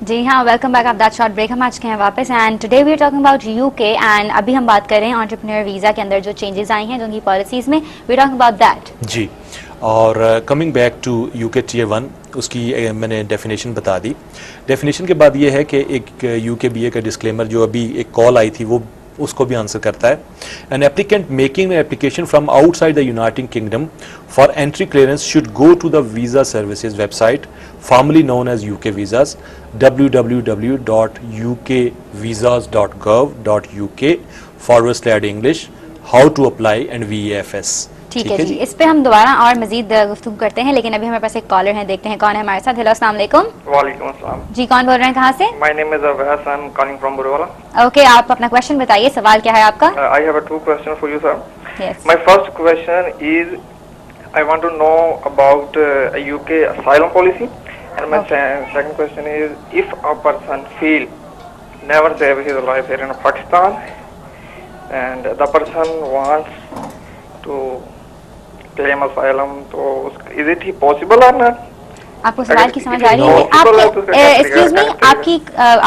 जी हाँ, welcome back. आप that short break हम आज के हैं वापस and today we are talking about UK and अभी हम बात कर रहे हैं एंटरप्रेन्योर वीज़ा के अंदर जो चेंजेस आई हैं जो उनकी पॉलिसीज़ में, we are talking about that. जी, और coming back to UK tier 1, उसकी मैंने डेफिनेशन बता दी। डेफिनेशन के बाद ये है कि एक यूके बीए का डिस्क्लेमर जो अभी एक कॉल आई थी वो उसको भी आंसर करता है। An applicant making an application from outside the United Kingdom for entry clearance should go to the visa services website formerly known as UK Visas, www.ukvisas.gov.uk/English how to apply and VEFS। ठीक है जी, इस पे हम दोबारा और मजीद गुफ्तगू करते हैं, लेकिन अभी हमारे पास एक कॉलर है, देखते हैं कौन है हमारे साथ। हेलो, अस्सलाम वालेकुम। वालेकुम अस्सलाम जी, कौन बोल रहे हैं, कहाँ से? My name is Awais, I am calling from Burewala. Okay, आप अपना क्वेश्चन बताइए, सवाल क्या है आपका? I have two question for you sir. Yes. My first question is I want to know about a UK asylum policy, and my second question is, if a person feel never save his life here in Pakistan and the person wants to claim asylum, so is it possible or not? आपको सवाल की समझ आ रही है? आपने excuse me,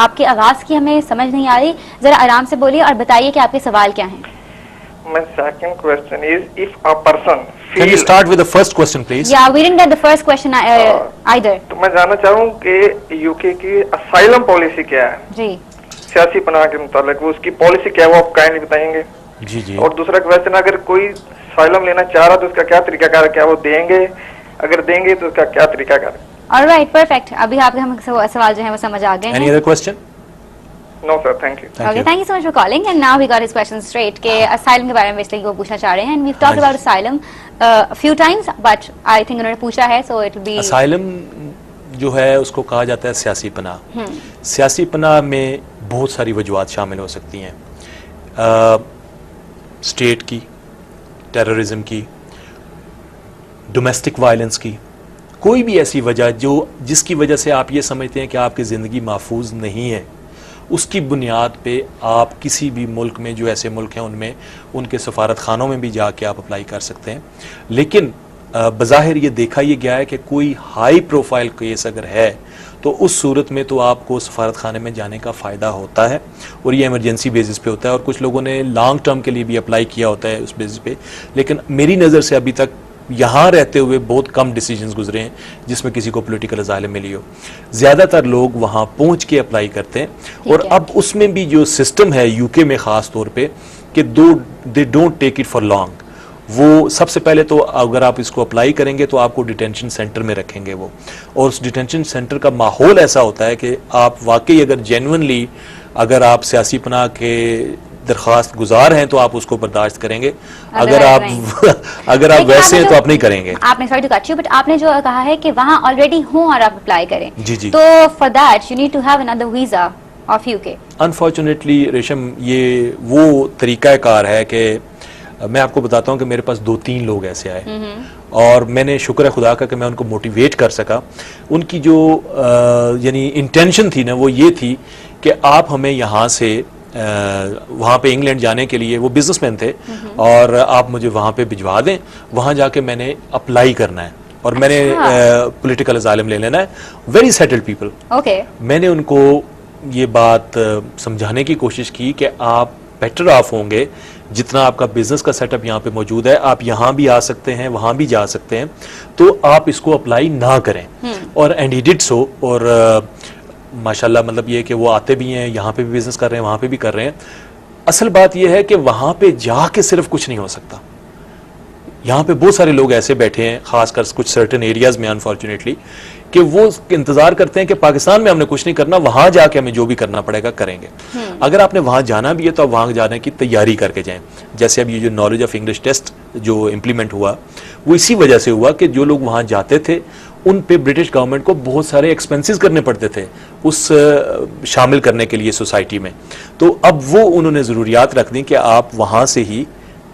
आपकी आवाज की हमें समझ नहीं आ रही, जरा आराम से बोलिए और बताइए कि आपके सवाल क्या हैं। My second question is, if a person Can you start with the first question, please? Yeah, we didn't get the first question either. तो मैं जानना चाहूँ कि यूके की असाइलम पॉलिसी क्या है जी, सियासी पनाह के मुताबिक, वो उसकी पॉलिसी क्या है वो आप काइंडली बताएंगे। जी जी। और दूसरा क्वेश्चन, अगर कोई असाइलम लेना चाह रहा तो उसका क्या तरीकाकार, क्या वो देंगे, अगर देंगे तो उसका क्या तरीकाकार? Alright, perfect. अभी आपके हम सवाल जो है वो समझ आ गए हैं। Any other question? No sir, thank you. Okay, thank you so much for calling and now we got his question straight के asylum के बारे में बेसिकली वो पूछना चाह रहे हैं and we've talked about asylum a few times but I think उन्होंने पूछा है so it will be asylum जो है उसको कहा जाता है सियासी पनाह। सियासी पनाह में बहुत सारी वजूहात शामिल हो सकती हैं, स्टेट की, टेररिज्म की, डोमेस्टिक वायलेंस की, कोई भी ऐसी वजह जिसकी वजह से आप ये समझते हैं कि आपकी ज़िंदगी महफूज नहीं है, उसकी बुनियाद पे आप किसी भी मुल्क में, जो ऐसे मुल्क हैं उनमें, उनके सफारत खानों में भी जाके आप अप्लाई कर सकते हैं। लेकिन बज़ाहिर ये देखा ये गया है कि कोई हाई प्रोफाइल केस अगर है तो उस सूरत में तो आपको सफारत खाने में जाने का फ़ायदा होता है और ये इमरजेंसी बेसिस पे होता है, और कुछ लोगों ने लॉन्ग टर्म के लिए भी अप्लाई किया होता है उस बेसिस पे। लेकिन मेरी नज़र से अभी तक यहाँ रहते हुए बहुत कम डिसीजंस गुजरे हैं जिसमें किसी को पॉलिटिकल असाइलम मिली हो। ज़्यादातर लोग वहाँ पहुँच के अप्लाई करते हैं, और अब उसमें भी जो सिस्टम है यूके में ख़ास तौर पे कि they don't take it for long. वो सबसे पहले तो अगर आप इसको अप्लाई करेंगे तो आपको डिटेंशन सेंटर में रखेंगे वो, और उस डिटेंशन सेंटर का माहौल ऐसा होता है कि आप वाकई अगर जेन्युइनली अगर आप सियासी पनाह के दरख्वास्त गुजार हैं तो आप उसको बर्दाश्त करेंगे, अगर आप वैसे हैं तो आप नहीं करेंगे। आपने sorry to cut you but आपने जो कहा है कि वहाँ ऑलरेडी हूँ और आप अप्लाई करें, जी जी, तो for that you need to have another visa of UK. Unfortunately Resham, ये वो तरीकाकार है कि मैं आपको बताता हूँ कि मेरे पास 2-3 लोग ऐसे आए और मैंने शुक्र है खुदा का कि मैं उनको मोटिवेट कर सका। उनकी जो यानी इंटेंशन थी ना वो ये थी कि आप हमें यहाँ से वहाँ पे इंग्लैंड जाने के लिए, वो बिजनेसमैन थे, और आप मुझे वहाँ पे भिजवा दें, वहाँ जाके मैंने अप्लाई करना है और मैंने पॉलिटिकल असाइलम ले लेना है। Very settled people. ओके, मैंने उनको ये बात समझाने की कोशिश की कि आप बेटर ऑफ होंगे जितना आपका बिजनेस का सेटअप यहाँ पे मौजूद है, आप यहाँ भी आ सकते हैं, वहाँ भी जा सकते हैं, तो आप इसको अप्लाई ना करें। और एंड ही डिड सो, और माशाल्लाह मतलब ये कि वो आते भी हैं, यहाँ पे भी बिजनेस कर रहे हैं, वहाँ पे भी कर रहे हैं। असल बात ये है कि वहाँ पे जाके सिर्फ कुछ नहीं हो सकता। यहाँ पे बहुत सारे लोग ऐसे बैठे हैं, खासकर कुछ सर्टेन एरियाज में अनफॉर्चुनेटली, कि वो इंतजार करते हैं कि पाकिस्तान में हमने कुछ नहीं करना, वहाँ जाके हमें जो भी करना पड़ेगा करेंगे। अगर आपने वहाँ जाना भी है तो आप वहाँ जाने की तैयारी करके जाएं। जैसे अब ये जो नॉलेज ऑफ इंग्लिश टेस्ट जो इम्प्लीमेंट हुआ वो इसी वजह से हुआ कि जो लोग वहाँ जाते थे उन पे ब्रिटिश गवर्नमेंट को बहुत सारे एक्सपेंसेस करने पड़ते थे उस शामिल करने के लिए सोसाइटी में। तो अब वो उन्होंने ज़रूरियात रख दी कि आप वहाँ से ही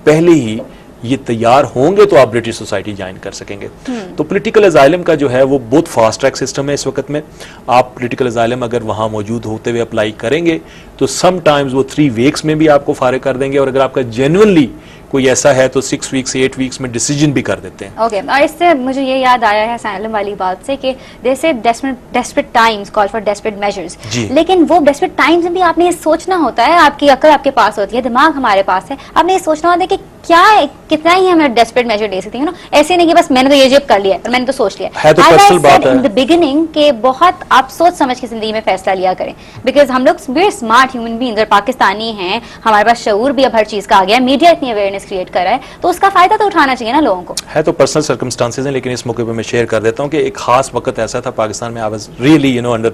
पहले ही ये तैयार होंगे तो आप ब्रिटिश सोसाइटी ज्वाइन कर सकेंगे। तो पॉलिटिकल असाइलम का जो है वो बहुत फास्ट ट्रैक सिस्टम है इस वक्त में। आप पॉलिटिकल असाइलम अगर वहाँ मौजूद होते हुए अप्लाई करेंगे तो समटाइम्स वो 3 वीक्स में भी आपको फारिग कर देंगे, और अगर आपका जेन्युइनली कोई ऐसा है तो 6 वीक्स 8 वीक्स में डिसीजन भी कर देते हैं। ओके और इससे मुझे ये याद आया है साइलम वाली बात से कि जैसे desperate times call for desperate measures, लेकिन वो डेस्परेट टाइम्स में भी आपने ये सोचना होता है, आपकी अकल आपके पास होती है, दिमाग हमारे पास है, आपने ये सोचना होता है कि क्या कितना ही हमें डेस्परेट मेजर ले सकते हैं, ऐसे नहीं कि बस मैंने तो ये जिप कर लिया और मैंने तो सोच लिया है, तो पर्सनल बात है। इन द बिगिनिंग के बहुत आप सोच समझ के जिंदगी में फैसला लिया करें, बिकॉज हम लोग वेरी स्मार्ट ह्यूमन बीइंग्स और पाकिस्तानी हैं, हमारे पास शऊर भी अब हर चीज का आ गया है, मीडिया इतनी अवेयरनेस क्रिएट कर रहा है, तो उसका फायदा तो उठाना चाहिए ना लोगों को। है तो पर्सनल सर्कमस्टांसेस हैं, लेकिन इस मौके पे मैं शेयर कर देता हूं कि एक खास वक्त ऐसा था पाकिस्तान में, I was really under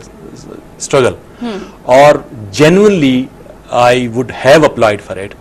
struggle, और genuinely I would have applied for it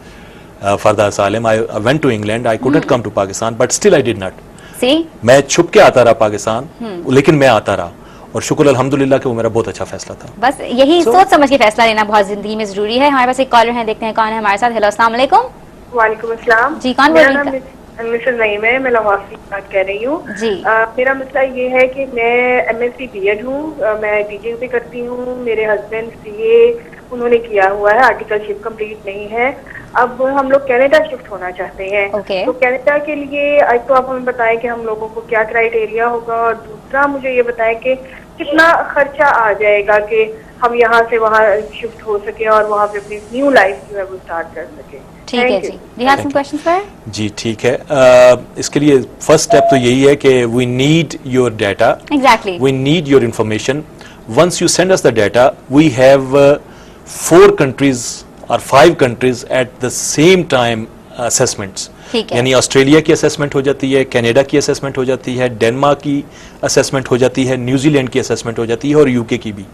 for the asylum. I went to England. I couldn't come to Pakistan, but still I did not. See? मैं छुप के आता रहा पाकिस्तान, लेकिन मैं आता रहा, और शुक्र अल्हम्दुलिल्लाह कि वो मेरा बहुत अच्छा फैसला था। बस यही सोच समझ के फैसला लेना बहुत जिंदगी में जरूरी है। हमारे पास एक कॉलर है, देखते हैं कौन है हमारे साथ। हेलो, अस्सलाम वालेकुम। वालेकुम अस्सलाम। जी, कौन बोल रही है? मिसेस नईम है, मैं लाहौर से बात कर रही हूँ जी। मेरा मसला ये है कि मैं MSc B.Ed हूँ, मैं टीचिंग भी करती हूँ, मेरे हस्बैंड CA उन्होंने किया हुआ है, आर्टिकलशिप कंप्लीट नहीं है। अब हम लोग कनाडा शिफ्ट होना चाहते हैं, तो कनाडा के लिए एक तो आप हमें बताएं कि हम लोगों को क्या क्राइटेरिया होगा, और दूसरा मुझे ये बताएं कि कितना खर्चा आ जाएगा कि हम यहाँ से वहाँ शिफ्ट हो सके और वहाँ पे अपनी न्यू लाइफ जो है वो स्टार्ट कर सके। ठीक है जी। Do you have some questions for her? जी ठीक है। इसके लिए फर्स्ट स्टेप तो यही है कि we need your data, exactly we need your information. Once you send us the data, we have 4 countries or 5 countries at the same time assessments, यानी Australia की असेसमेंट हो जाती है, कनाडा की असेसमेंट हो जाती है, डेनमार्क की असेसमेंट हो जाती है, न्यूजीलैंड की असेसमेंट हो जाती है, और यूके की भी,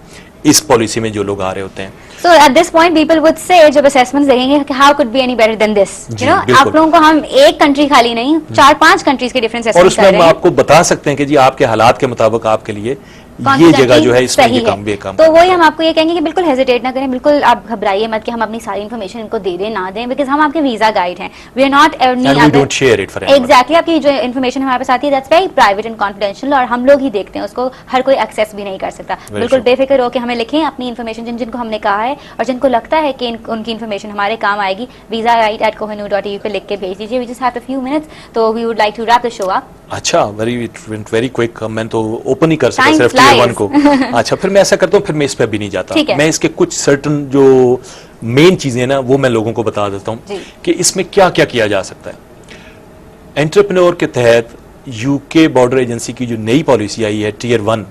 इस पॉलिसी में जो लोग आ रहे होते हैं। So at this point people would say जब असेसमेंट्स देखेंगे कि how could be any better than this, you know, आप लोगों को हम एक कंट्री खाली नहीं 4-5 कंट्रीज के डिफरेंस और उसमें हम आपको बता सकते हैं कि जी आपके हालात के मुताबिक आपके लिए ये जगह जो है इसमें ये काम भी काम। तो वही हम आपको ये कहेंगे कि बिल्कुल हेजिटेट ना करें, बिल्कुल आप घबराइए मत कि हम अपनी सारी इन्फॉर्मेशन इनको दे दें ना दें, बिकॉज हम आपके वीजा गाइड हैं, वी आर नॉट एग्जैक्टली आपकी जो इन्फॉर्मेशन हमारे पास आती है that's very private and confidential, और हम लोग ही देखते हैं उसको, हर कोई एक्सेस भी नहीं कर सकता। बिल्कुल बेफिक्र हो कि हमें लिखें अपनी इन्फॉर्मेशन जिनको हमने कहा है, और जिनको लगता है कि उनकी इन्फॉर्मेशन हमारे काम आएगी, visa@kohinoor.eu पे लिख के भेज दीजिए। We just have a few minutes, तो we would like to wrap the show up. अच्छा, वेरी क्विक, मैं तो ओपन ही कर सकता सिर्फ Tier 1 को। अच्छा, फिर मैं ऐसा करता हूँ, फिर मैं इस पे भी नहीं जाता, मैं इसके कुछ सर्टन जो मेन चीजें ना वो मैं लोगों को बता देता हूँ कि इसमें क्या क्या किया जा सकता है। एंटरप्रेन्योर के तहत यूके बॉर्डर एजेंसी की जो नई पॉलिसी आई है Tier 1,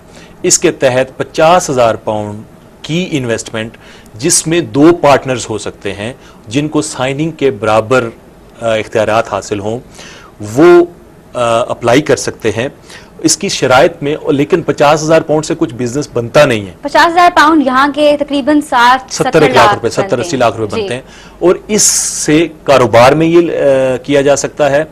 इसके तहत 50,000 पाउंड की इन्वेस्टमेंट, जिसमें 2 पार्टनर्स हो सकते हैं जिनको साइनिंग के बराबर इख्तियारात हासिल हों, वो अप्लाई कर सकते हैं इसकी शराइत में। लेकिन 50,000 पाउंड से कुछ बिजनेस बनता नहीं है। 50,000 पाउंड यहाँ के तकरीबन 70 लाख रुपए, 70-80 लाख रुपए बनते हैं, और इससे कारोबार में ये किया जा सकता है।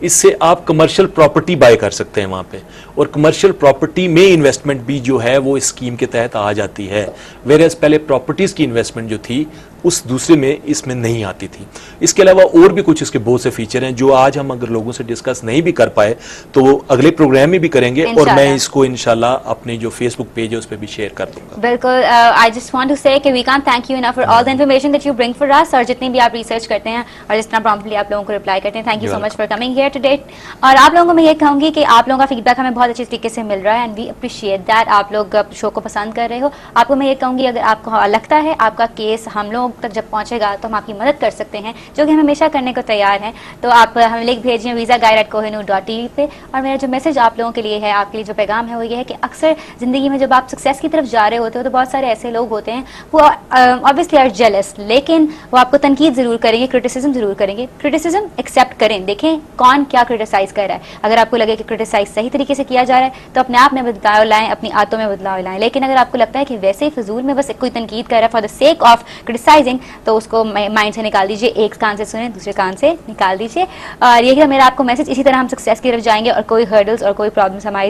इससे आप कमर्शियल प्रॉपर्टी बाय कर सकते हैं वहां पे, और कमर्शियल प्रॉपर्टी में इन्वेस्टमेंट भी जो है वो इस स्कीम के तहत आ जाती है, वेरेस पहले प्रॉपर्टीज की इन्वेस्टमेंट जो थी उस दूसरे में इसमें नहीं आती थी। इसके अलावा और भी कुछ इसके बहुत से फीचर हैं जो आज हम अगर लोगों से डिस्कस नहीं भी कर पाए तो वो अगले प्रोग्राम में भी करेंगे, और मैं इसको इंशाल्लाह अपने जो फेसबुक पेज है उस पर भी शेयर कर दूंगा। बिल्कुल, I just want to say that we can't thank you enough for all the information that you bring for us, और जितनी भी आप रिसर्च करते हैं और जितना प्रॉम्प्टली आप लोगों को रिप्लाई करते हैं, thank you so much for coming here today. और आप लोगों को मैं ये कहूंगी कि आप लोगों का फीडबैक हमें बहुत अच्छे तरीके से मिल रहा है, एंड वी अप्रिशिएट दैट। आप लोग शो को पसंद कर रहे हो। आपको मैं ये कहूंगी अगर आपको लगता है आपका केस हम लोग तक जब पहुंचेगा तो हम आपकी मदद कर सकते हैं, जो कि हम हमेशा करने को तैयार हैं, तो आप हमें लिख भेजिए visa@kohinoor.eu पे। और मेरा जो मैसेज आप लोगों के लिए है, आपके लिए जो पैगाम है वो ये है कि अक्सर जिंदगी में जब आप सक्सेस की तरफ जा रहे होते हो तो बहुत सारे ऐसे लोग होते हैं वो ऑब्वियसली आर जेलस, लेकिन वो आपको तनकीद जरूर करेंगे, क्रिटिसिज्म जरूर करेंगे। क्रिटिसिज्म एक्सेप्ट करें, देखें कौन क्या क्रिटिसाइज कर रहा है। अगर आपको लगे कि क्रिटिसाइज सही तरीके से किया जा रहा है तो अपने आप में बदलाव लाएं, अपनी आदतों में बदलाव लाएं। लेकिन अगर आपको लगता है कि वैसे ही फजूल में बस कोई तनकीद कर रहा है for the sake of criticising, तो उसको माइंड से निकाल दीजिए, एक कान से सुने दूसरे कान से निकाल दीजिए। और यही था मेरा आपको मैसेज। इसी तरह हम सक्सेस की तरफ जाएंगे और कोई हर्डल्स और कोई प्रॉब्लम्स हमारे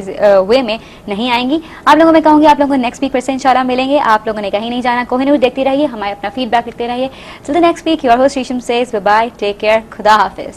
वे में नहीं आएंगी। आप लोगों में कहूँगी आप लोगों को नेक्स्ट वीक फिर से इंशाल्लाह मिलेंगे। आप लोगों ने कहीं नहीं जाना, कोहिनूर देखते रहिए, हमारे अपना फीडबैक लिखते रहिए। Till the next week, your host Shisham says bye bye, take care, खुदा हाफिज।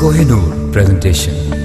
Kohinoor presentation.